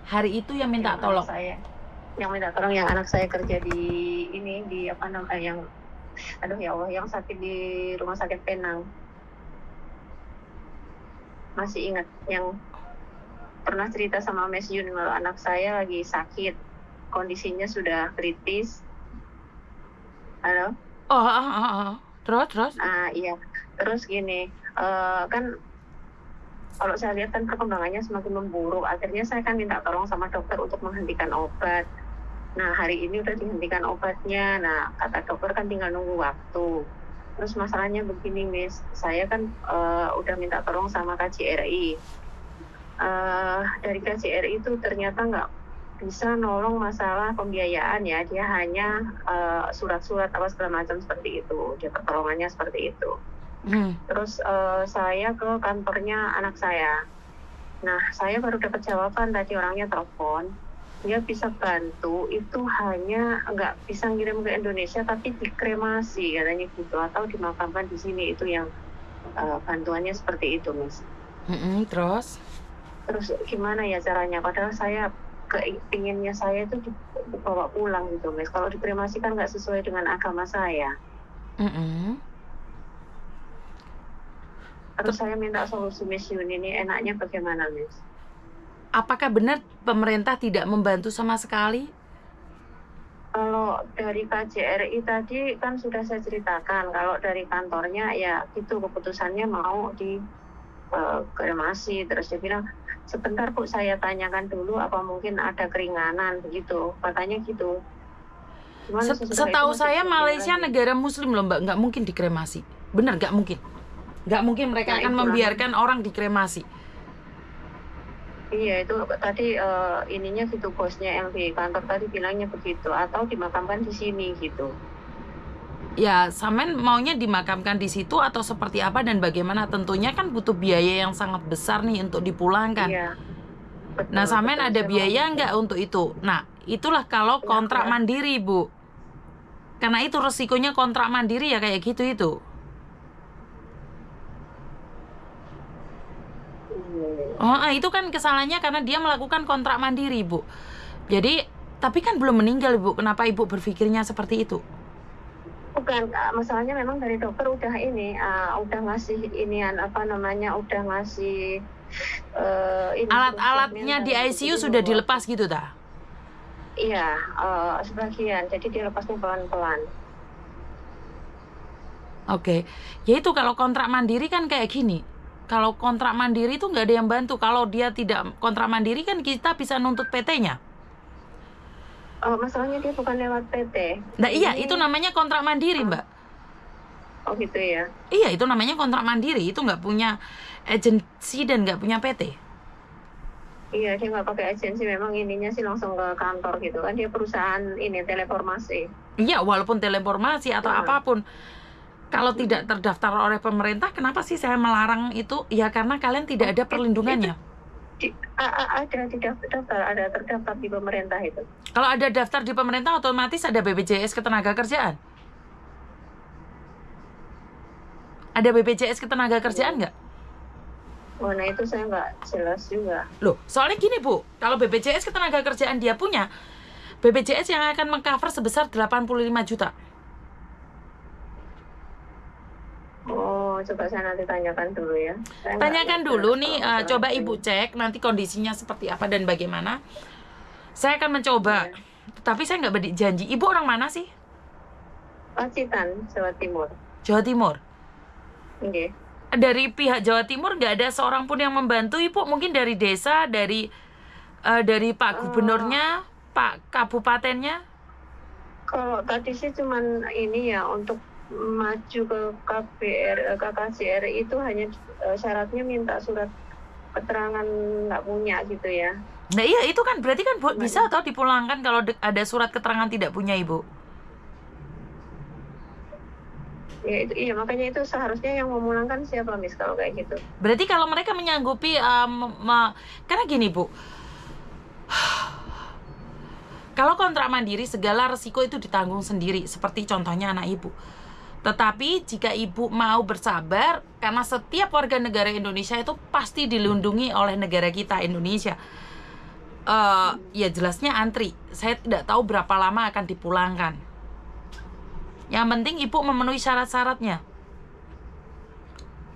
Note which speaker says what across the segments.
Speaker 1: Hari itu yang minta
Speaker 2: Yang anak
Speaker 1: tolong.
Speaker 2: saya, yang minta tolong, yang anak saya kerja di ini, di apa namanya, yang aduh ya Allah, yang sakit di rumah sakit Penang. Masih ingat yang pernah cerita sama Mas Yun kalau anak saya lagi sakit, kondisinya sudah kritis. Halo?
Speaker 1: Oh, terus?
Speaker 2: Iya. Terus gini, kan kalau saya lihat kan perkembangannya semakin memburuk. Akhirnya saya kan minta tolong sama dokter untuk menghentikan obat. Nah, hari ini udah dihentikan obatnya. Nah, kata dokter kan tinggal nunggu waktu. Terus masalahnya begini, Miss. Saya kan udah minta tolong sama KJRI. Dari KJRI itu ternyata nggak bisa nolong masalah pembiayaan ya. Dia hanya surat-surat apa segala macam seperti itu. Dia pertolongannya seperti itu. Terus saya ke kantornya anak saya. Nah, saya baru dapat jawaban tadi, orangnya telepon. Dia bisa bantu, itu hanya nggak bisa ngirim ke Indonesia, tapi dikremasi katanya gitu, atau dimakamkan di sini. Itu yang bantuannya seperti itu, Miss.
Speaker 1: Terus
Speaker 2: Gimana ya caranya? Padahal saya keinginannya saya itu dibawa pulang gitu, Miss. Kalau dikremasi kan nggak sesuai dengan agama saya. Terus saya minta solusi, Miss Yun, ini enaknya bagaimana, Miss?
Speaker 1: Apakah benar pemerintah tidak membantu sama sekali?
Speaker 2: Kalau dari KJRI tadi kan sudah saya ceritakan, kalau dari kantornya ya gitu, keputusannya mau di kremasi. Terus dia bilang, sebentar Bu, saya tanyakan dulu apa mungkin ada keringanan begitu, katanya gitu.
Speaker 1: Setahu saya Malaysia negara muslim loh Mbak, nggak mungkin dikremasi. Bener, nggak mungkin. Nggak mungkin mereka akan membiarkan orang dikremasi.
Speaker 2: Iya, itu tadi ininya gitu, bosnya yang di kantor tadi bilangnya begitu, atau dimakamkan di sini gitu.
Speaker 1: Ya, Samen maunya dimakamkan di situ atau seperti apa dan bagaimana? Tentunya kan butuh biaya yang sangat besar nih untuk dipulangkan.
Speaker 2: Iya. Betul,
Speaker 1: Nah, Samen ada biaya nggak untuk itu? Nah, itulah kalau kontrak mandiri, Bu. Karena itu resikonya kontrak mandiri ya kayak gitu itu. Itu kan kesalahannya karena dia melakukan kontrak mandiri, Bu. Jadi, tapi kan belum meninggal, Bu. Kenapa Ibu berpikirnya seperti itu?
Speaker 2: Bukan, masalahnya memang dari dokter udah ini, udah ngasih inian apa namanya, udah ngasih
Speaker 1: alat-alatnya di ICU sudah dilepas gitu dah?
Speaker 2: Iya, sebagian. Jadi dilepasnya pelan-pelan.
Speaker 1: Oke, yaitu kalau kontrak mandiri kan kayak gini. Kalau kontrak mandiri itu nggak ada yang bantu. Kalau dia tidak kontrak mandiri kan kita bisa nuntut PT-nya.
Speaker 2: Masalahnya dia bukan lewat PT.
Speaker 1: Nah iya, itu namanya kontrak mandiri, Mbak.
Speaker 2: Oh gitu ya?
Speaker 1: Iya, itu namanya kontrak mandiri. Itu nggak punya agensi dan nggak punya PT.
Speaker 2: Iya, dia nggak pakai agensi. Memang ininya sih langsung ke kantor gitu kan. Dia perusahaan ini, teleformasi.
Speaker 1: Iya, walaupun teleformasi atau apapun. Kalau tidak terdaftar oleh pemerintah, kenapa sih saya melarang itu? Ya karena kalian tidak ada perlindungannya.
Speaker 2: Ada terdaftar di pemerintah itu.
Speaker 1: Kalau ada daftar di pemerintah, otomatis ada BPJS Ketenagakerjaan. Ada BPJS Ketenagakerjaan nggak?
Speaker 2: Oh, nah itu saya nggak jelas juga.
Speaker 1: Loh, soalnya gini Bu, kalau BPJS Ketenagakerjaan dia punya, BPJS yang akan mengcover sebesar 85 juta.
Speaker 2: Oh, coba saya nanti tanyakan dulu ya.
Speaker 1: Tanyakan dulu nih, coba Ibu cek nanti kondisinya seperti apa dan bagaimana. Saya akan mencoba, tapi saya nggak berjanji. Ibu orang mana sih?
Speaker 2: Pacitan, Jawa Timur.
Speaker 1: Jawa Timur?
Speaker 2: Oke.
Speaker 1: Dari pihak Jawa Timur nggak ada seorang pun yang membantu Ibu? Mungkin dari desa, dari Pak Gubernurnya, Pak Kabupatennya?
Speaker 2: Kalau tadi sih cuman ini ya, untuk maju ke KKJRI itu hanya syaratnya minta surat keterangan nggak punya gitu ya.
Speaker 1: Nah iya, itu kan berarti kan bisa atau dipulangkan kalau ada surat keterangan tidak punya Ibu?
Speaker 2: Ya itu, iya makanya itu seharusnya yang memulangkan siapa, Miss, kalau kayak gitu.
Speaker 1: Berarti kalau mereka menyanggupi, karena gini Bu, kalau kontrak mandiri segala resiko itu ditanggung sendiri, seperti contohnya anak Ibu. Tetapi jika Ibu mau bersabar, karena setiap warga negara Indonesia itu pasti dilindungi oleh negara kita Indonesia. Ya jelasnya antri. Saya tidak tahu berapa lama akan dipulangkan. Yang penting ibu memenuhi syarat-syaratnya.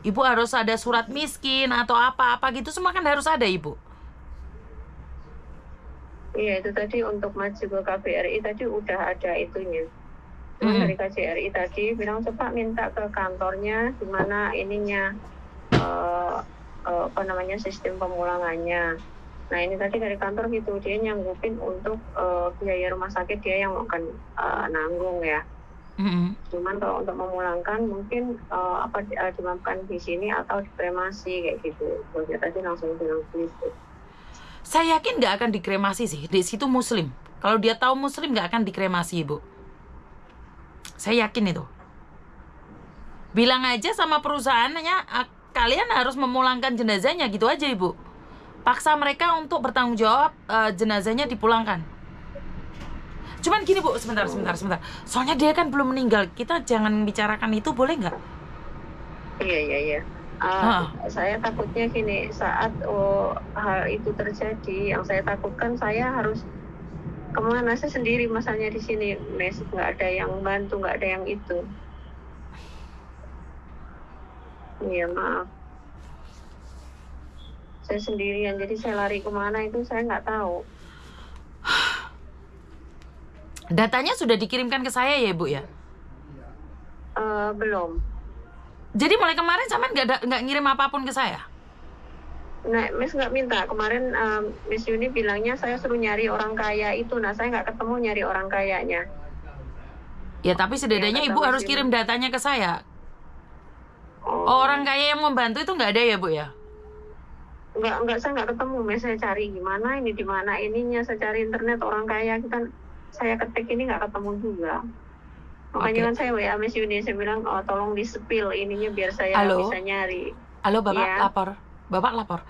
Speaker 1: Ibu harus ada surat miskin atau apa-apa gitu, semua kan harus ada ibu.
Speaker 2: Iya, itu tadi untuk maju ke KBRI tadi udah ada itunya. Cuman dari KJRI tadi bilang coba minta ke kantornya gimana ininya apa namanya sistem pemulangannya. Nah ini tadi dari kantor gitu, dia nyanggupin untuk biaya rumah sakit dia yang akan nanggung ya. Cuman kalau untuk memulangkan mungkin dimakamkan di sini atau dikremasi kayak gitu. Dia tadi langsung bilang gitu.
Speaker 1: Saya yakin nggak akan dikremasi sih. Di situ Muslim. Kalau dia tahu Muslim nggak akan dikremasi, Ibu. Saya yakin itu. Bilang aja sama perusahaannya, kalian harus memulangkan jenazahnya gitu aja, Ibu. Paksa mereka untuk bertanggung jawab jenazahnya dipulangkan. Cuman gini, Bu, sebentar. Soalnya dia kan belum meninggal. Kita jangan bicarakan itu, boleh nggak?
Speaker 2: Iya. Saya takutnya gini, saat hal itu terjadi, yang saya takutkan saya harus kemana, saya sendiri masalahnya di sini, Mes, nggak ada yang bantu, nggak ada yang itu. Iya, maaf. Saya sendirian, jadi saya lari kemana itu saya nggak tahu.
Speaker 1: Datanya sudah dikirimkan ke saya ya, Bu ya?
Speaker 2: Belum.
Speaker 1: Jadi mulai kemarin sampean nggak ngirim apapun ke saya?
Speaker 2: Nah, Miss nggak minta. Kemarin Miss Yuni bilangnya saya suruh nyari orang kaya itu. Nah, saya nggak ketemu nyari orang kayanya.
Speaker 1: Ya, tapi setidaknya Ibu harus kirim datanya ke saya. Orang kaya yang membantu itu nggak ada ya, Bu ya?
Speaker 2: Nggak, saya nggak ketemu. Miss, saya cari gimana ini, di mana ininya. Saya cari internet orang kaya. Saya ketik ini nggak ketemu juga. Makanya kan saya WA Miss Yuni, saya bilang tolong di spill ininya biar saya bisa nyari.
Speaker 1: Halo, Bapak lapor.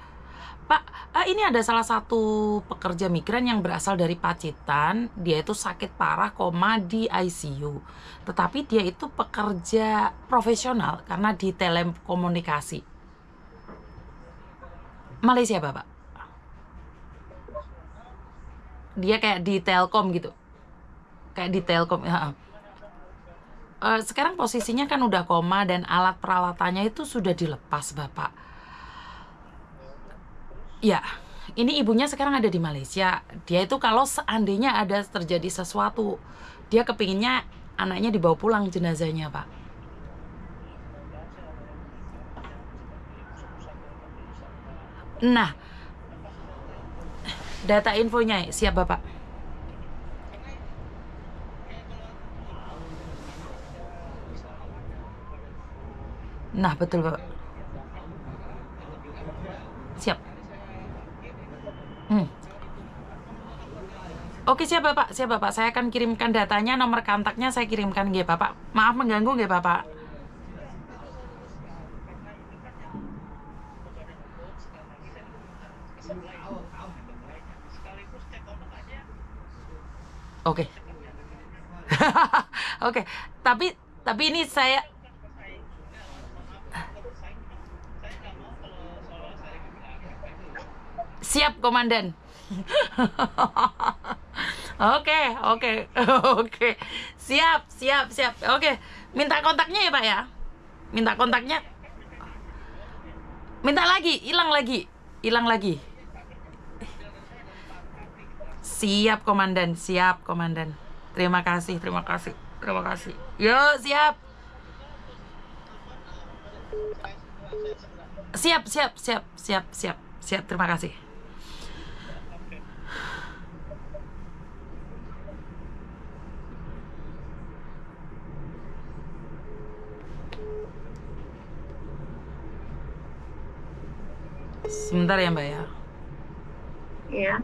Speaker 1: Pak, ini ada salah satu pekerja migran yang berasal dari Pacitan. Dia itu sakit parah, koma di ICU. Tetapi dia itu pekerja profesional karena di telekomunikasi. Malaysia, Bapak. Dia kayak di Telkom gitu. Kayak di Telkom, ya. Sekarang posisinya kan udah koma dan alat peralatannya itu sudah dilepas, Bapak. Ya, ini ibunya sekarang ada di Malaysia. Dia itu kalau seandainya ada terjadi sesuatu, dia kepinginnya anaknya dibawa pulang jenazahnya, Pak. Nah, data infonya siap, Bapak. Nah, betul, Bapak. Siap. Oke, siap Bapak. Saya akan kirimkan datanya, nomor kontaknya saya kirimkan nggih, Bapak. Maaf mengganggu nggih, Bapak. Oke. Oke, tapi ini saya siap, Komandan. Oke. Siap. Oke, minta kontaknya ya, Pak ya. Minta kontaknya. Minta lagi, hilang lagi. Siap, Komandan. Terima kasih. Yo, siap. Siap, terima kasih. Sebentar ya, Mbak ya.
Speaker 2: Iya.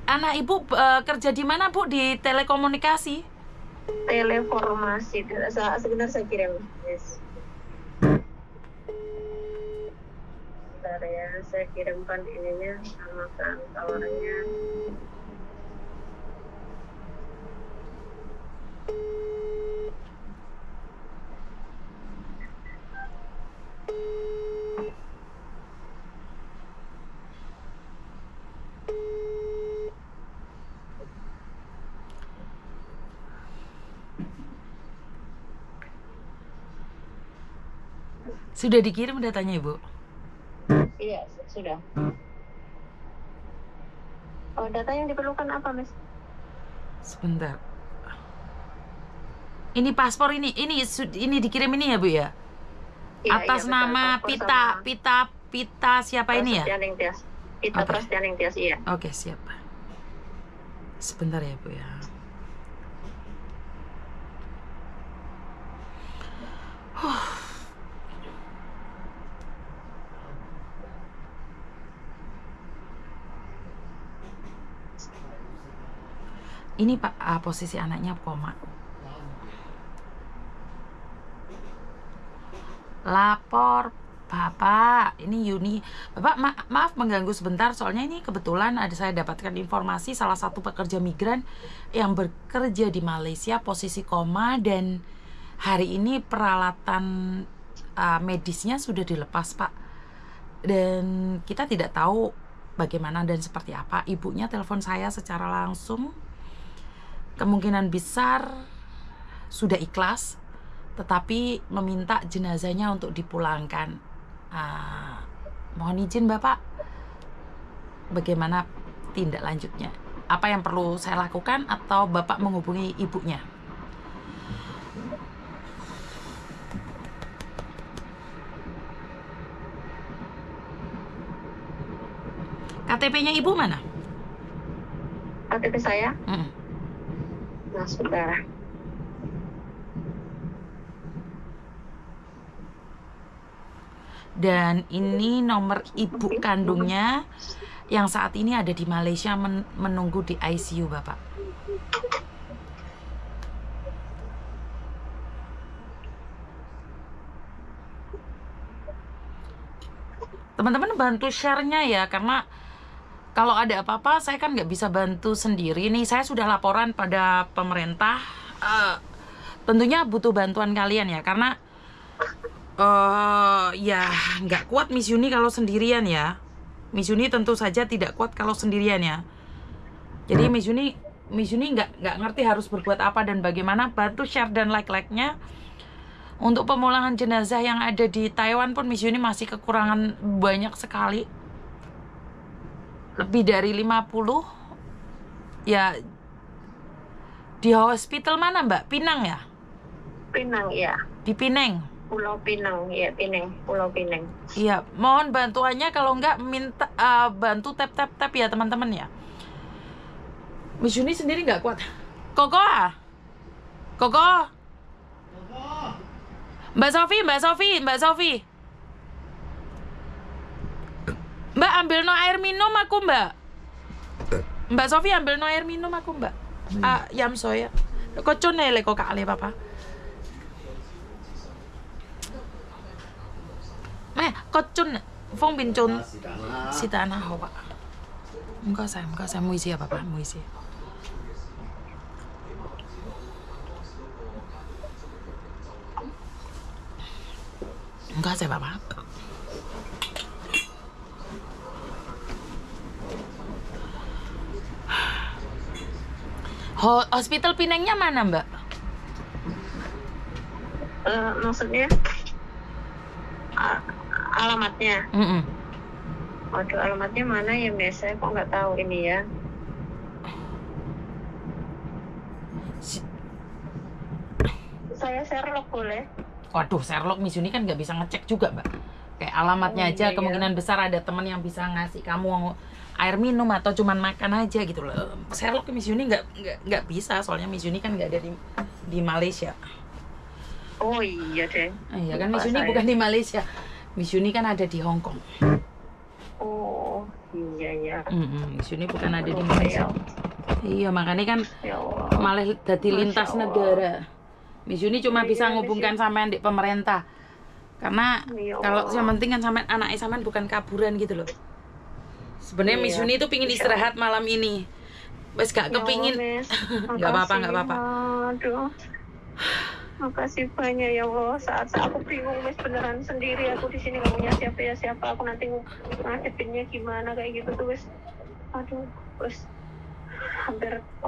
Speaker 1: Anak Ibu kerja di mana, Bu? Di telekomunikasi?
Speaker 2: Teleformasi. Sebentar saya kirim. Yes. Bentar ya, saya kirimkan ininya sama kantornya.
Speaker 1: Sudah dikirim datanya Ibu?
Speaker 2: Iya, sudah. Oh, data yang diperlukan apa, Mas?
Speaker 1: Sebentar. Ini paspor ini dikirim ini ya Bu ya?
Speaker 2: Iya,
Speaker 1: Atas
Speaker 2: betul.
Speaker 1: nama
Speaker 2: Paspor sama
Speaker 1: Pita siapa ini ya?
Speaker 2: Prasetya Ningtyas. Kita
Speaker 1: Oke.
Speaker 2: Prasetya Ningtyas, iya.
Speaker 1: Oke, siap. Sebentar ya Bu ya. Ini Pak, posisi anaknya koma. Lapor Bapak, ini Yuni. Bapak maaf mengganggu sebentar, soalnya ini kebetulan saya dapatkan informasi salah satu pekerja migran yang bekerja di Malaysia posisi koma, dan hari ini peralatan medisnya sudah dilepas Pak. Dan kita tidak tahu bagaimana dan seperti apa. Ibunya telepon saya secara langsung. Kemungkinan besar sudah ikhlas, tetapi meminta jenazahnya untuk dipulangkan. Mohon izin Bapak, bagaimana tindak lanjutnya? Apa yang perlu saya lakukan atau Bapak menghubungi ibunya? KTP-nya Ibu mana?
Speaker 2: KTP saya? Nah, saudara.
Speaker 1: Dan ini nomor ibu kandungnya yang saat ini ada di Malaysia menunggu di ICU Bapak. Teman-teman bantu share-nya ya, karena kalau ada apa-apa saya kan nggak bisa bantu sendiri nih. Saya sudah laporan pada pemerintah, tentunya butuh bantuan kalian ya, karena ya nggak kuat Miss Yuni kalau sendirian ya. Miss Yuni tentu saja tidak kuat kalau sendirian ya. Jadi Miss Yuni nggak ngerti harus berbuat apa dan bagaimana. Bantu share dan like-nya. Untuk pemulangan jenazah yang ada di Taiwan pun Miss Yuni masih kekurangan banyak sekali. Lebih dari 50 ya. Di hospital mana Mbak? Pinang ya?
Speaker 2: Pinang, ya.
Speaker 1: Di Pinang.
Speaker 2: Pulau Pinang, ya, Pulau Pinang.
Speaker 1: Iya, mohon bantuannya, kalau enggak minta bantu tap ya teman-teman ya. Miss Yuni sendiri nggak kuat. Koko? Mbak Sofi. Mbak ambil no air minum aku Mbak. Mbak Sofi ambil no air minum aku Mbak. Yam soya. Kocon nele kok kali papa. Kocun Phong Bin Chun Si Tanah Hoa. Enggak saya mau isi ya Bapak, mau isi. Enggak saya Bapak. Hospital Pinangnya mana Mbak?
Speaker 2: Maksudnya alamatnya? Waduh, alamatnya mana ya Mas? Saya kok nggak tahu ini ya. Saya Sherlock boleh?
Speaker 1: Waduh, Sherlock Miss Yuni kan nggak bisa ngecek juga Mbak. Kayak alamatnya aja,
Speaker 2: iya.
Speaker 1: kemungkinan besar ada teman yang bisa ngasih kamu air minum atau cuman makan aja gitu loh. Sherlock Miss Yuni nggak bisa, soalnya Miss Yuni kan nggak ada di Malaysia.
Speaker 2: Oh iya deh.
Speaker 1: Iya kan Miss Yuni bukan di Malaysia. Miss Yuni kan ada di Hong Kong.
Speaker 2: Oh iya.
Speaker 1: Miss Yuni bukan ada di Malaysia. Iya, makanya kan malah jadi lintas negara. Miss Yuni cuma bisa ngubungkan sampean di pemerintah. Karena kalau yang penting kan sampean anaknya sampean bukan kaburan gitu loh. Sebenarnya Miss Yuni itu pingin istirahat malam ini. Wes gak kepingin. Nggak apa-apa.
Speaker 2: Aduh. Makasih banyak ya Allah. Saat aku bingung Mas, beneran sendiri aku di sini, nggak punya siapa. Aku nanti ngadepinnya gimana kayak gitu tuh Mas. Aduh, terus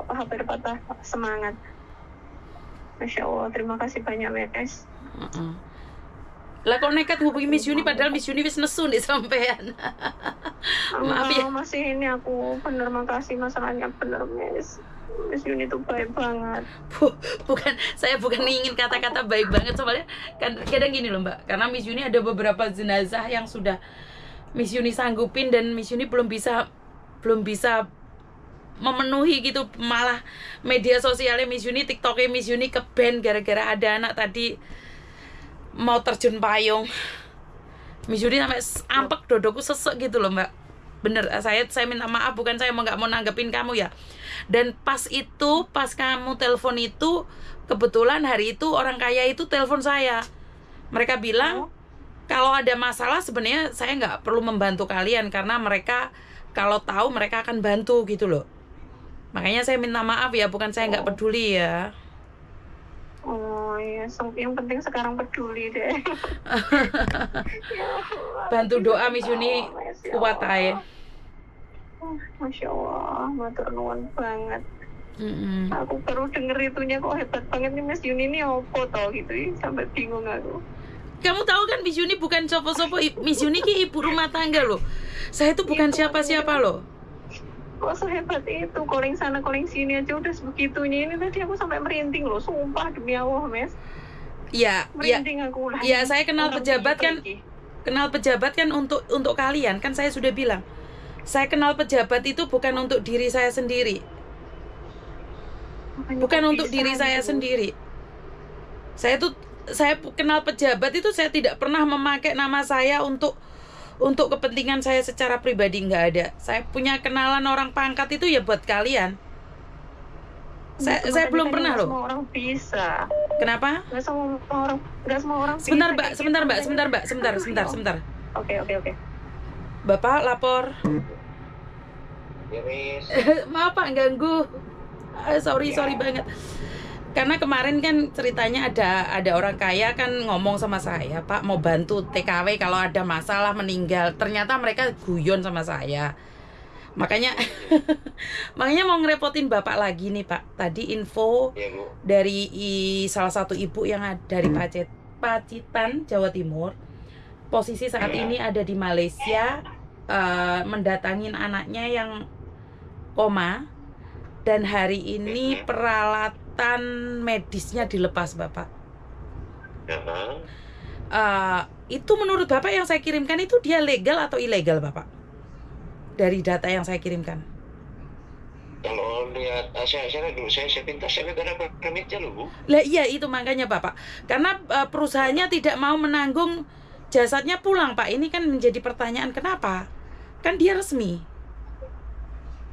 Speaker 2: hampir patah semangat. Masya Allah, terima kasih banyak Mas.
Speaker 1: Lah kok nekat hubungi Miss Yuni padahal Miss Yuni wis nesu nih sampean. Maaf ya.
Speaker 2: Masih ini aku bener, makasih, masalahnya bener Miss Yuni tuh baik banget.
Speaker 1: Saya bukan ingin kata-kata baik banget, soalnya kan kadang gini loh Mbak, karena Miss Yuni ada beberapa jenazah yang sudah Miss Yuni sanggupin dan Miss Yuni belum bisa memenuhi gitu, malah media sosialnya Miss Yuni, TikToknya Miss Yuni ke-ban gara-gara ada anak tadi mau terjun payung. Miss Yuni sampai ampek, dodoku sesek gitu loh Mbak. Bener, saya minta maaf, bukan saya nggak mau nanggepin kamu ya. Dan pas kamu telepon itu, kebetulan hari itu orang kaya itu telepon saya. Mereka bilang kalau ada masalah sebenarnya saya nggak perlu membantu kalian, karena mereka kalau tahu mereka akan bantu gitu loh. Makanya saya minta maaf ya, bukan saya nggak peduli ya.
Speaker 2: Oh iya, yang penting sekarang peduli deh.
Speaker 1: Bantu doa Miss Yuni kuat aja.
Speaker 2: Masya Allah, matur nuwun banget. Aku baru denger itunya kok hebat banget nih Miss Yuni ini opo toh gitu, sampai bingung aku.
Speaker 1: Kamu tahu kan Miss Yuni bukan sopo-sopo, Miss Yuni ki ibu rumah tangga loh. Saya itu bukan siapa-siapa loh.
Speaker 2: Kok sehebat itu, calling sana calling sini aja udah sebegitunya. Ini tadi aku sampai merinding loh, sumpah demi Allah Mas.
Speaker 1: Ya,
Speaker 2: merinding aku lah.
Speaker 1: Ya saya kenal pejabat kan, untuk kalian kan saya sudah bilang. Saya kenal pejabat itu bukan untuk diri saya sendiri. Bukan untuk diri saya sendiri. Saya kenal pejabat itu saya tidak pernah memakai nama saya untuk kepentingan saya secara pribadi, nggak ada. Saya punya kenalan orang pangkat itu ya buat kalian. Saya belum pernah loh.
Speaker 2: Semua orang bisa.
Speaker 1: Kenapa?
Speaker 2: Nggak semua orang.
Speaker 1: Sebentar Mbak. Oke. Bapak lapor.
Speaker 3: Ya, Miss.
Speaker 1: Maaf Pak ganggu. Sorry banget. Karena kemarin kan ceritanya ada orang kaya kan ngomong sama saya, Pak mau bantu TKW kalau ada masalah meninggal. Ternyata mereka guyon sama saya. Makanya mau ngerepotin Bapak lagi nih Pak. Tadi info
Speaker 3: Ya, Bu.
Speaker 1: dari salah satu ibu yang dari Pacitan, Jawa Timur. Posisi saat ini ada di Malaysia, mendatangin anaknya yang koma. Dan hari ini peralatan medisnya dilepas Bapak. Itu menurut Bapak yang saya kirimkan itu dia legal atau ilegal Bapak? Dari data yang saya kirimkan.
Speaker 3: Kalau lihat saya pintas, saya negara permitnya loh Bu.
Speaker 1: Lah iya itu makanya Bapak. Karena perusahaannya tidak mau menanggung jasadnya pulang Pak. Ini kan menjadi pertanyaan kenapa? Kan dia resmi.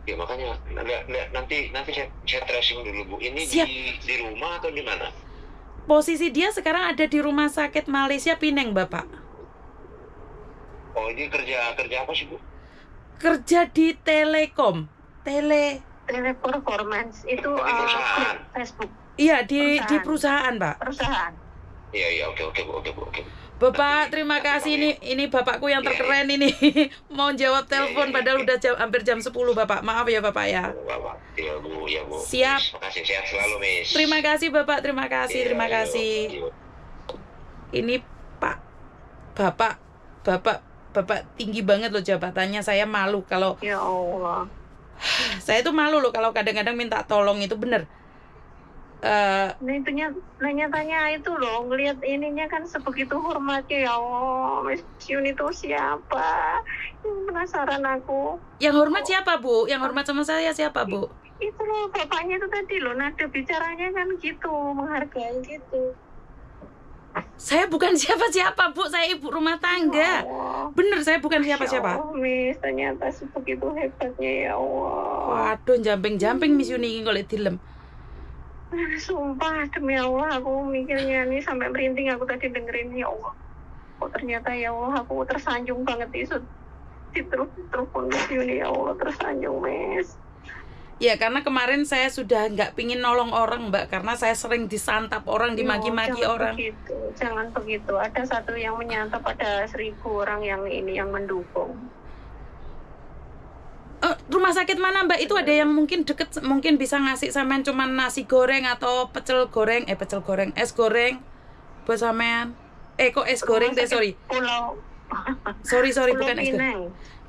Speaker 3: Ya makanya nanti saya tracing dulu Bu. Ini di rumah atau di mana?
Speaker 1: Posisi dia sekarang ada di rumah sakit Malaysia Penang Bapak.
Speaker 3: Oh ini kerja apa sih Bu?
Speaker 1: Kerja di Telekom.
Speaker 2: Teleperformance itu
Speaker 3: perusahaan.
Speaker 2: Facebook.
Speaker 1: Iya di perusahaan Pak.
Speaker 2: Perusahaan.
Speaker 3: Iya oke Bu.
Speaker 1: Bapak terima kasih, ini bapakku yang terkeren ini mau jawab telepon padahal udah hampir jam 10 Bapak. Maaf ya Bapak ya.
Speaker 3: Iya Bu.
Speaker 1: Siap.
Speaker 3: Terima kasih, sehat selalu Miss.
Speaker 1: Terima kasih Bapak, terima kasih. Ini Bapak tinggi banget loh jabatannya. Saya malu kalau
Speaker 2: Ya Allah.
Speaker 1: Saya tuh malu loh kalau kadang-kadang minta tolong itu bener.
Speaker 2: Nanya-tanya itu loh, ngelihat ininya kan sebegitu hormatnya. Ya Allah, Miss Yuni itu siapa? Penasaran aku.
Speaker 1: Yang hormat siapa Bu? Yang hormat sama saya siapa Bu?
Speaker 2: Itu loh, bapaknya itu tadi loh, nada bicaranya kan gitu, menghargai gitu.
Speaker 1: Saya bukan siapa-siapa Bu, saya ibu rumah tangga. Bener, saya bukan siapa-siapa.
Speaker 2: Oh Miss, ternyata sebegitu hebatnya ya Allah.
Speaker 1: Waduh, jamping Miss Yuni kalau dilem.
Speaker 2: Sumpah demi Allah aku mikirnya nih sampai merinding aku tadi dengerin ya Allah. Oh ternyata ya Allah aku tersanjung banget di telepon Miss Yuni ya Allah, tersanjung Miss.
Speaker 1: Ya karena kemarin saya sudah nggak pingin nolong orang Mbak, karena saya sering disantap orang, dimaki-maki orang.
Speaker 2: Jangan begitu. Ada satu yang menyantap, ada 1000 orang yang mendukung.
Speaker 1: Rumah sakit mana Mbak? Itu ada yang mungkin deket, mungkin bisa ngasih sampean cuman nasi goreng atau es goreng buat sampean. kok es goreng teh, sorry.
Speaker 2: Pulau
Speaker 1: Sorry,
Speaker 2: Pulau
Speaker 1: bukan es goreng.
Speaker 2: Pinang.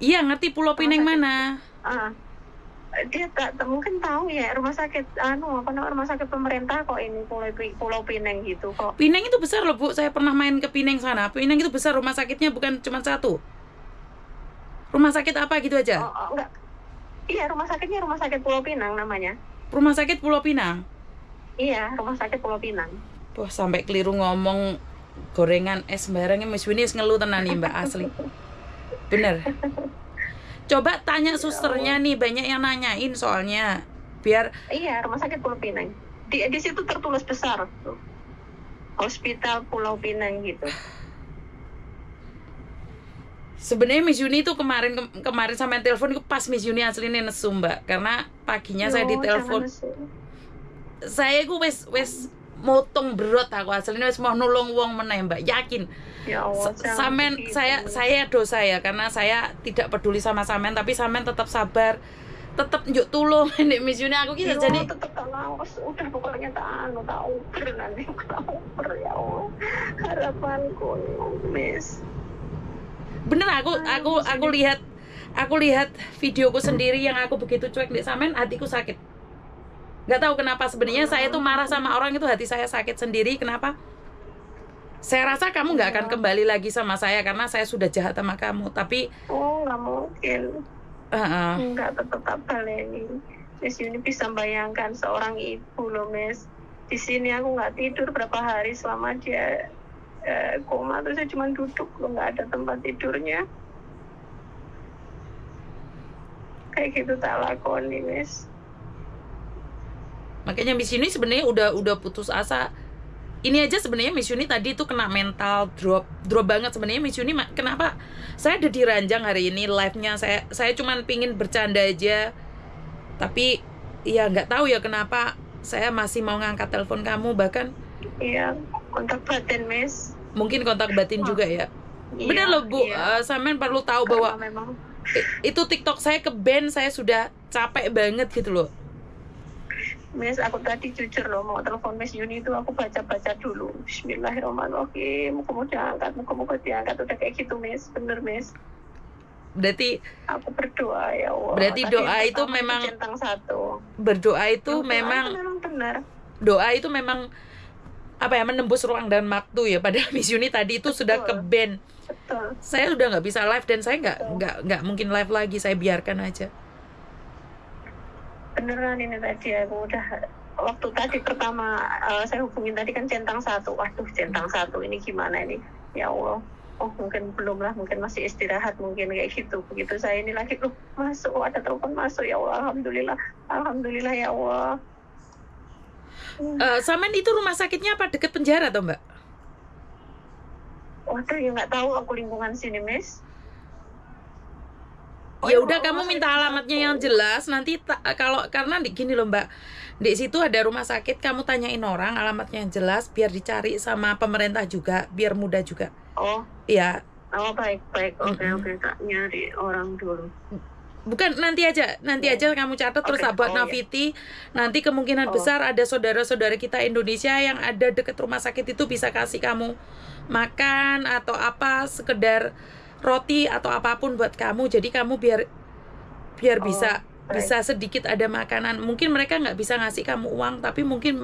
Speaker 1: Iya, ngerti Pulau Pinang mana?
Speaker 2: Dia tak mungkin tahu ya rumah sakit rumah sakit pemerintah kok ini Pulau Pinang gitu kok.
Speaker 1: Pinang itu besar loh Bu, saya pernah main ke Pinang sana. Pinang itu besar, rumah sakitnya bukan cuma satu. Rumah sakit apa gitu aja?
Speaker 2: Enggak. Iya, rumah sakitnya rumah sakit Pulau Pinang namanya.
Speaker 1: Rumah sakit Pulau Pinang.
Speaker 2: Iya, rumah sakit Pulau Pinang.
Speaker 1: Wah, sampai keliru ngomong gorengan es sembarangnya Miss Winnie ngeluh tenan nih Mbak, asli. Bener. Coba tanya susternya nih, banyak yang nanyain soalnya. Biar
Speaker 2: Iya, rumah sakit Pulau Pinang. Di situ tertulis besar tuh. Hospital Pulau Pinang gitu.
Speaker 1: sebenarnya Miss Yuni tuh kemarin sama telepon itu pas Miss Yuni aslinya nesu Mbak, karena paginya saya ditelepon. Saya ku wes motong berot aku aslinya wes mau nulung wong meneh Mbak, yakin.
Speaker 2: Ya Allah,
Speaker 1: Samen saya dosa ya, karena saya tidak peduli sama Samen, tapi Samen tetap sabar, tetap njuk tulung nek Miss Yuni aku gitu. Jadi
Speaker 2: tetap lawas, udah pokoknya tak uber nanti tak uber ya Allah. Harapanku Miss.
Speaker 1: Bener, aku lihat videoku sendiri yang aku begitu cuek di Samen, hatiku sakit. Nggak tahu kenapa sebenarnya saya tuh marah sama orang itu, hati saya sakit sendiri. Kenapa? Saya rasa kamu nggak akan kembali lagi sama saya karena saya sudah jahat sama kamu. Tapi
Speaker 2: nggak mungkin. Nggak, tetap baleni. Miss Yuni bisa bayangkan seorang ibu loh Miss. Di sini aku nggak tidur berapa hari selama dia koma, terus saya cuma duduk loh, nggak ada tempat tidurnya. Kayak gitu tak lakoni Miss.
Speaker 1: Makanya Miss Yuni sebenarnya udah putus asa. Ini aja sebenarnya Miss Yuni tadi tuh kena mental drop banget sebenarnya Miss Yuni. Kenapa saya ada di ranjang hari ini live-nya, saya cuman pingin bercanda aja, tapi ya nggak tahu ya kenapa saya masih mau ngangkat telepon kamu. Bahkan
Speaker 2: iya, kontak batin Miss,
Speaker 1: mungkin kontak batin juga ya.
Speaker 2: Iya,
Speaker 1: benar loh Bu, Samen perlu tahu bahwa
Speaker 2: memang
Speaker 1: itu TikTok saya ke ban, saya sudah capek banget gitu loh
Speaker 2: Miss. Aku tadi jujur loh mau telepon Miss Yuni itu aku baca dulu. Bismillahirrahmanirrahim. Muka-muka diangkat udah kayak gitu Miss. Bener Miss.
Speaker 1: Berarti
Speaker 2: aku berdoa ya Allah.
Speaker 1: Berarti doa itu memang
Speaker 2: centang satu.
Speaker 1: Berdoa itu
Speaker 2: doa
Speaker 1: memang
Speaker 2: benar.
Speaker 1: Doa itu memang apa ya, menembus ruang dan waktu ya. Padahal Miss Yuni tadi itu sudah ke ban.
Speaker 2: Betul.
Speaker 1: Saya udah nggak bisa live dan saya nggak mungkin live lagi. Saya biarkan aja.
Speaker 2: Beneran ini tadi aku udah waktu tadi pertama saya hubungin tadi kan centang satu. Waduh, centang satu ini gimana ini ya Allah. Oh mungkin belum lah, mungkin masih istirahat mungkin kayak gitu. Begitu saya ini lagi masuk, ada telepon masuk ya Allah, alhamdulillah ya Allah.
Speaker 1: Samen itu rumah sakitnya apa deket penjara atau Mbak?
Speaker 2: Waduh, ya nggak tahu aku lingkungan sini Miss.
Speaker 1: Ya udah kamu minta alamatnya yang jelas nanti karena gini loh Mbak, di situ ada rumah sakit, kamu tanyain orang alamatnya yang jelas biar dicari sama pemerintah juga, biar mudah juga.
Speaker 2: Oh
Speaker 1: iya.
Speaker 2: Oh baik oke tak nyari orang dulu.
Speaker 1: Bukan, nanti aja kamu catat terus buat Naviti. Nanti kemungkinan besar ada saudara-saudara kita Indonesia yang ada deket rumah sakit itu bisa kasih kamu makan atau apa, sekedar roti atau apapun buat kamu. Jadi kamu biar bisa sedikit ada makanan. Mungkin mereka nggak bisa ngasih kamu uang, tapi mungkin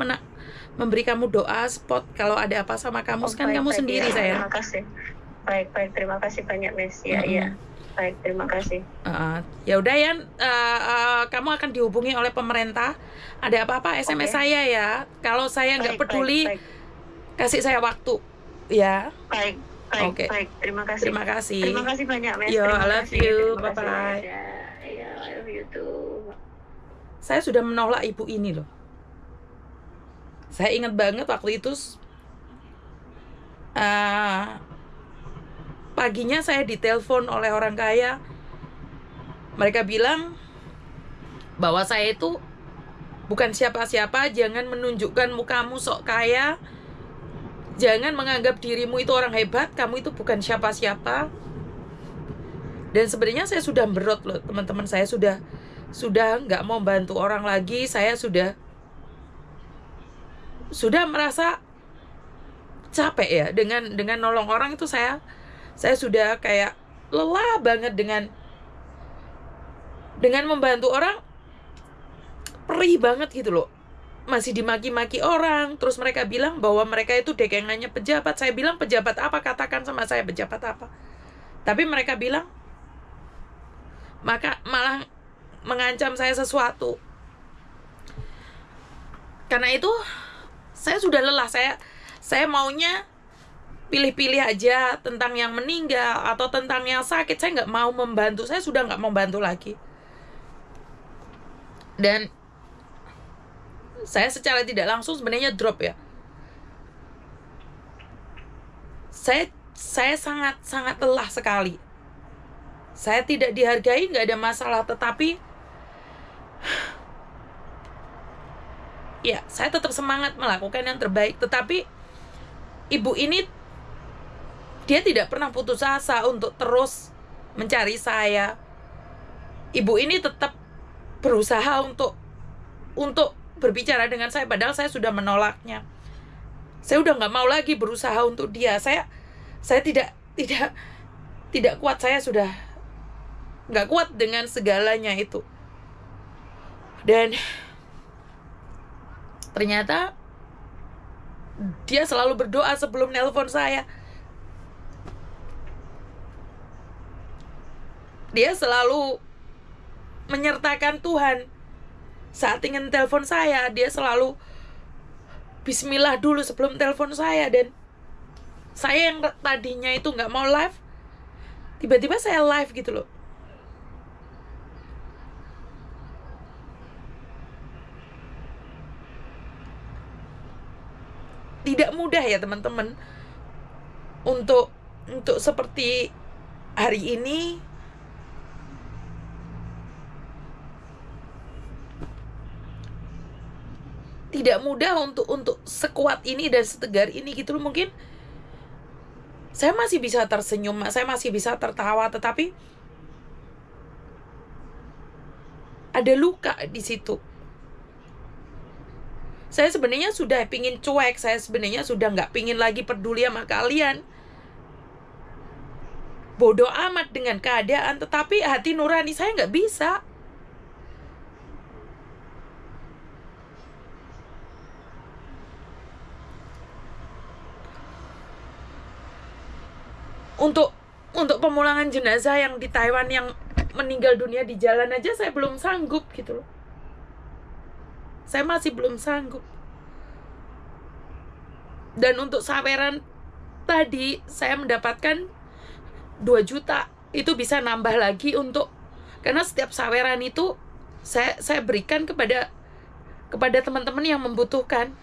Speaker 1: memberi kamu doa spot kalau ada apa sama kamu. Kan kamu sendiri
Speaker 2: ya,
Speaker 1: sayang.
Speaker 2: Terima kasih. Baik, terima kasih banyak Miss. Iya. Baik, terima kasih.
Speaker 1: Ya udah ya, kamu akan dihubungi oleh pemerintah. Ada apa-apa SMS saya ya. Kalau saya nggak peduli, kasih saya waktu ya.
Speaker 2: Baik, terima kasih.
Speaker 1: Terima kasih.
Speaker 2: Terima kasih banyak Miss.
Speaker 1: Yo, I love you. Bye-bye.
Speaker 2: Iya, I love you too.
Speaker 1: Saya sudah menolak ibu ini loh. Saya ingat banget waktu itu paginya saya ditelepon oleh orang kaya. Mereka bilang bahwa saya itu bukan siapa-siapa, jangan menunjukkan mukamu sok kaya, jangan menganggap dirimu itu orang hebat, kamu itu bukan siapa-siapa. Dan sebenarnya saya sudah berot loh teman-teman, saya sudah nggak mau bantu orang lagi. Saya sudah merasa capek ya dengan nolong orang itu. Saya sudah kayak lelah banget dengan membantu orang. Perih banget gitu loh. Masih dimaki-maki orang, terus mereka bilang bahwa mereka itu dekengannya pejabat. Saya bilang, pejabat apa? Katakan sama saya pejabat apa. Tapi mereka bilang, maka malah mengancam saya sesuatu. Karena itu saya sudah lelah. Saya maunya pilih-pilih aja tentang yang meninggal atau tentang yang sakit. Saya nggak mau membantu. Saya sudah nggak mau bantu lagi. Dan saya secara tidak langsung sebenarnya drop ya. Saya sangat lelah sekali. Saya tidak dihargai, nggak ada masalah, tetapi ya saya tetap semangat melakukan yang terbaik. Tetapi ibu ini, dia tidak pernah putus asa untuk terus mencari saya. Ibu ini tetap berusaha untuk berbicara dengan saya, padahal saya sudah menolaknya. Saya udah nggak mau lagi berusaha untuk dia. Saya tidak kuat. Saya sudah nggak kuat dengan segalanya itu. Dan ternyata dia selalu berdoa sebelum nelpon saya. Dia selalu menyertakan Tuhan. Saat ingin telepon saya, dia selalu bismillah dulu sebelum telepon saya. Dan saya yang tadinya itu nggak mau live, tiba-tiba saya live gitu loh. Tidak mudah ya teman-teman untuk seperti hari ini. Tidak mudah untuk sekuat ini dan setegar ini gitu loh. Mungkin saya masih bisa tersenyum, saya masih bisa tertawa, tetapi ada luka di situ. Saya sebenarnya sudah pingin cuek, saya sebenarnya sudah nggak pingin lagi peduli sama kalian. Bodoh amat dengan keadaan, tetapi hati nurani saya nggak bisa. Untuk pemulangan jenazah yang di Taiwan yang meninggal dunia di jalan aja saya belum sanggup gitu loh. Saya masih belum sanggup. Dan untuk saweran tadi saya mendapatkan 2 juta. Itu bisa nambah lagi karena setiap saweran itu saya berikan kepada teman-teman yang membutuhkan.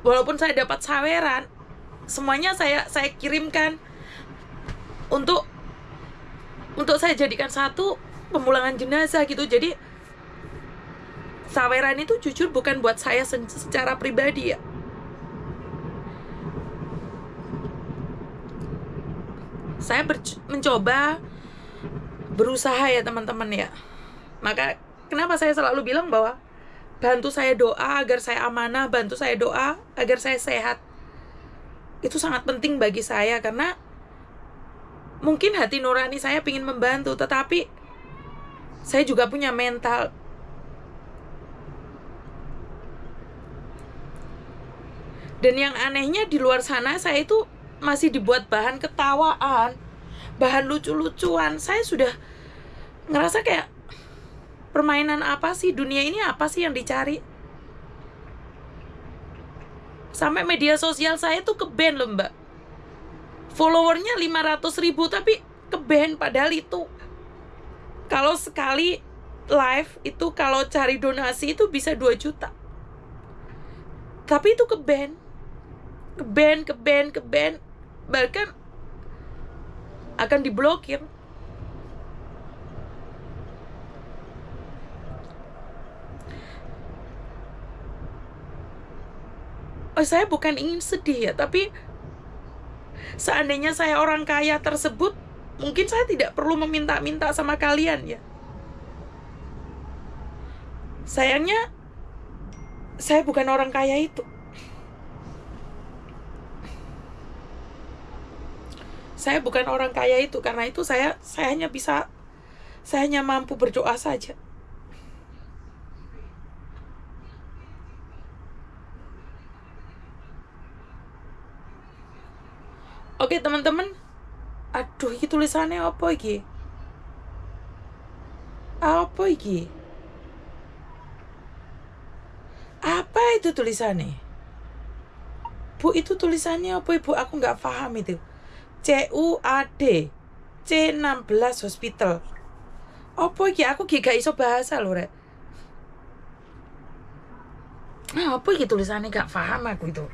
Speaker 1: Walaupun saya dapat saweran, semuanya saya kirimkan untuk saya jadikan satu pemulangan jenazah gitu. Jadi saweran itu jujur bukan buat saya secara pribadi ya. Saya mencoba berusaha ya teman-teman ya. Maka kenapa saya selalu bilang bahwa bantu saya doa agar saya amanah, bantu saya doa agar saya sehat. Itu sangat penting bagi saya, karena mungkin hati nurani saya ingin membantu, tetapi saya juga punya mental. Dan yang anehnya di luar sana saya itu masih dibuat bahan ketawaan, bahan lucu-lucuan. Saya sudah ngerasa kayak, permainan apa sih? Dunia ini apa sih yang dicari? Sampai media sosial saya tuh ke-ban loh mbak. Followernya 500.000 tapi ke-ban. Padahal itu kalau sekali live itu kalau cari donasi itu bisa 2 juta. Tapi itu ke-ban. Bahkan akan diblokir. Saya bukan ingin sedih ya, tapi seandainya saya orang kaya tersebut, mungkin saya tidak perlu meminta-minta sama kalian ya. Sayangnya Saya bukan orang kaya itu. Saya bukan orang kaya itu. Karena itu saya hanya mampu berdoa saja. Oke teman-teman. Aduh, ini tulisannya apa iki? Apa iki? Apa itu tulisannya? Bu, itu tulisannya apa ibu? Aku nggak paham itu. CUAD C16 Hospital. Apa iki? Aku gak iso bahasa loh, Rek. Apa iki tulisannya? Gak paham aku itu.